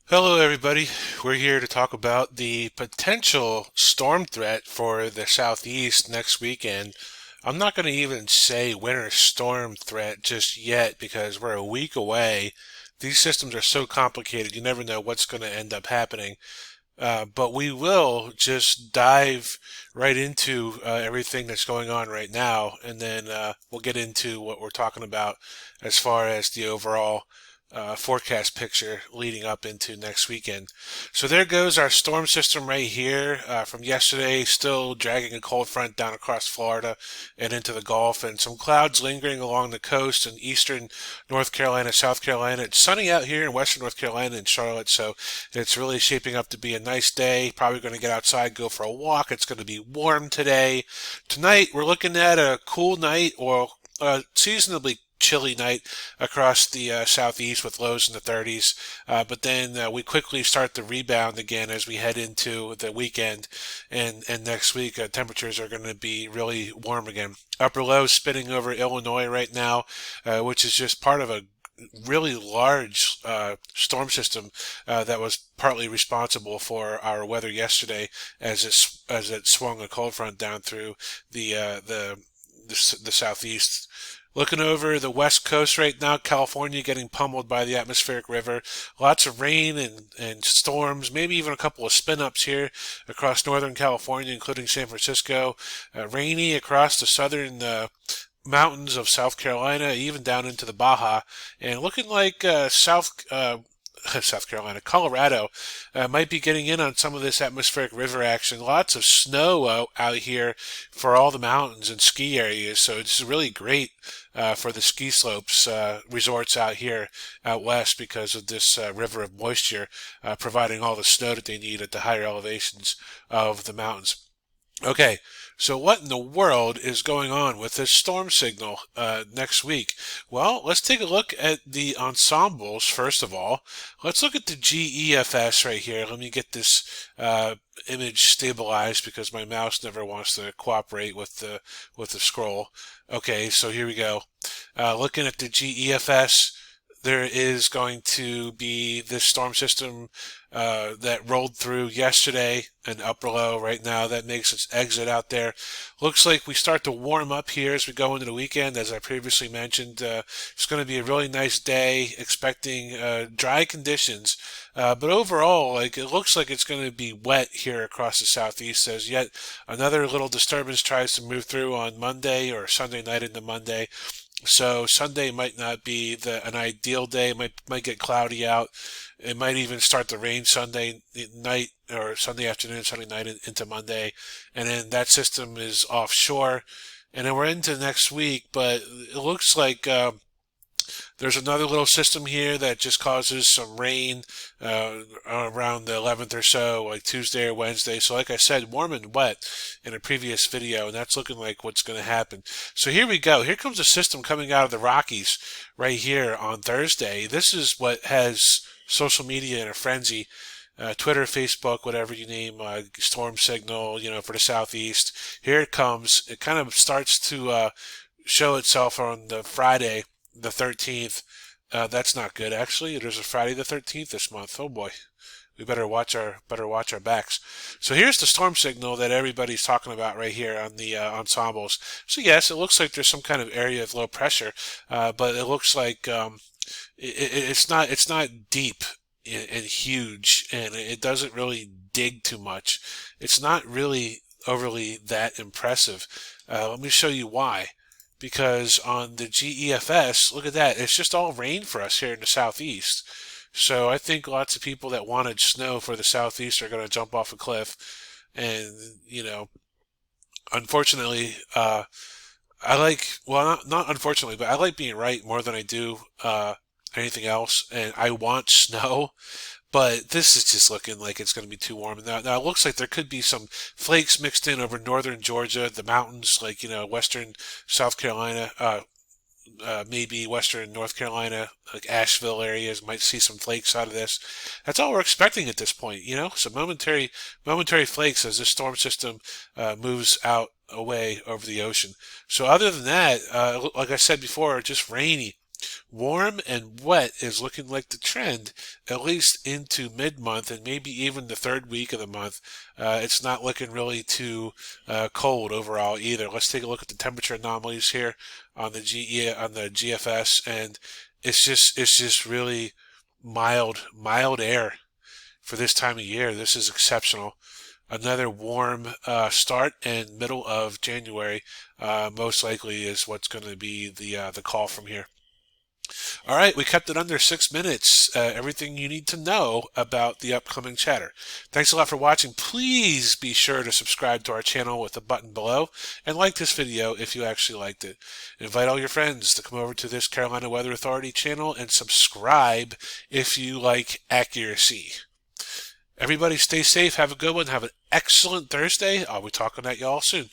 Hello, everybody. We're here to talk about the potential storm threat for the southeast next weekend. I'm not going to even say winter storm threat just yet because we're a week away. These systems are so complicated, you never know what's going to end up happening. But we will just dive right into everything that's going on right now, and then we'll get into what we're talking about as far as the overall forecast picture leading up into next weekend. So there goes our storm system right here from yesterday, still dragging a cold front down across Florida and into the Gulf, and some clouds lingering along the coast in eastern North Carolina, South Carolina. It's sunny out here in western North Carolina and Charlotte, so it's really shaping up to be a nice day. Probably going to get outside, go for a walk. It's going to be warm today. Tonight, we're looking at a cool night or a seasonably chilly night across the southeast with lows in the 30s. But then we quickly start to rebound again as we head into the weekend. And next week, temperatures are going to be really warm again. Upper low spinning over Illinois right now, which is just part of a really large storm system that was partly responsible for our weather yesterday as it swung a cold front down through the uh, the the southeast. Looking over the west coast right now, California getting pummeled by the atmospheric river. Lots of rain and storms, maybe even a couple of spin ups here across northern California, including San Francisco. Rainy across the southern mountains of South Carolina, even down into the Baja, and looking like South Carolina, Colorado might be getting in on some of this atmospheric river action. Lots of snow out here for all the mountains and ski areas, so it's really great for the ski slopes resorts out here out west because of this river of moisture providing all the snow that they need at the higher elevations of the mountains. Okay, so what in the world is going on with this storm signal next week? Well, let's take a look at the ensembles first of all. Let's look at the GEFS right here. Let me get this image stabilized because my mouse never wants to cooperate with the scroll. Okay, so here we go. Looking at the GEFS, there is going to be this storm system that rolled through yesterday, an upper low right now that makes its exit out there. Looks like we start to warm up here as we go into the weekend. As I previously mentioned, it's going to be a really nice day, expecting dry conditions. But overall, like it looks like it's going to be wet here across the southeast as yet another little disturbance tries to move through on Monday or Sunday night into Monday. So Sunday might not be an ideal day. Might get cloudy out. It might even start to rain Sunday night or Sunday afternoon, Sunday night into Monday, and then that system is offshore, and then we're into next week. But it looks like there's another little system here that just causes some rain around the 11th or so, like Tuesday or Wednesday. So, like I said, warm and wet in a previous video, and that's looking like what's going to happen. So here we go. Here comes a system coming out of the Rockies right here on Thursday. This is what has social media in a frenzy. Twitter, Facebook, whatever you name, storm signal, for the southeast. Here it comes. It kind of starts to show itself on the Friday, the 13th. That's not good, actually. There's a Friday the 13th this month. Oh boy. We better watch our backs. So here's the storm signal that everybody's talking about right here on the ensembles. So yes, it looks like there's some kind of area of low pressure, but it looks like it's not deep and huge, and it doesn't really dig too much. It's not really overly that impressive. Let me show you why. Because on the GEFS, look at that, it's just all rain for us here in the southeast. So I think lots of people that wanted snow for the southeast are going to jump off a cliff. And, unfortunately, I like, well, not unfortunately, but I like being right more than I do anything else. And I want snow, but this is just looking like it's going to be too warm. Now it looks like there could be some flakes mixed in over northern Georgia, the mountains, like, western South Carolina, maybe western North Carolina, like Asheville areas might see some flakes out of this. That's all we're expecting at this point, some momentary flakes as this storm system moves out away over the ocean. So other than that, like I said before, just rainy. Warm and wet is looking like the trend, at least into mid-month and maybe even the third week of the month. It's not looking really too cold overall either. Let's take a look at the temperature anomalies here on the GFS, and it's just really mild air for this time of year. This is exceptional. Another warm start and middle of January most likely is what's going to be the call from here. All right, we kept it under 6 minutes. Everything you need to know about the upcoming chatter. Thanks a lot for watching. Please be sure to subscribe to our channel with the button below and like this video if you actually liked it. Invite all your friends to come over to this Carolina Weather Authority channel and subscribe if you like accuracy. Everybody stay safe. Have a good one. Have an excellent Thursday. I'll be talking at y'all soon.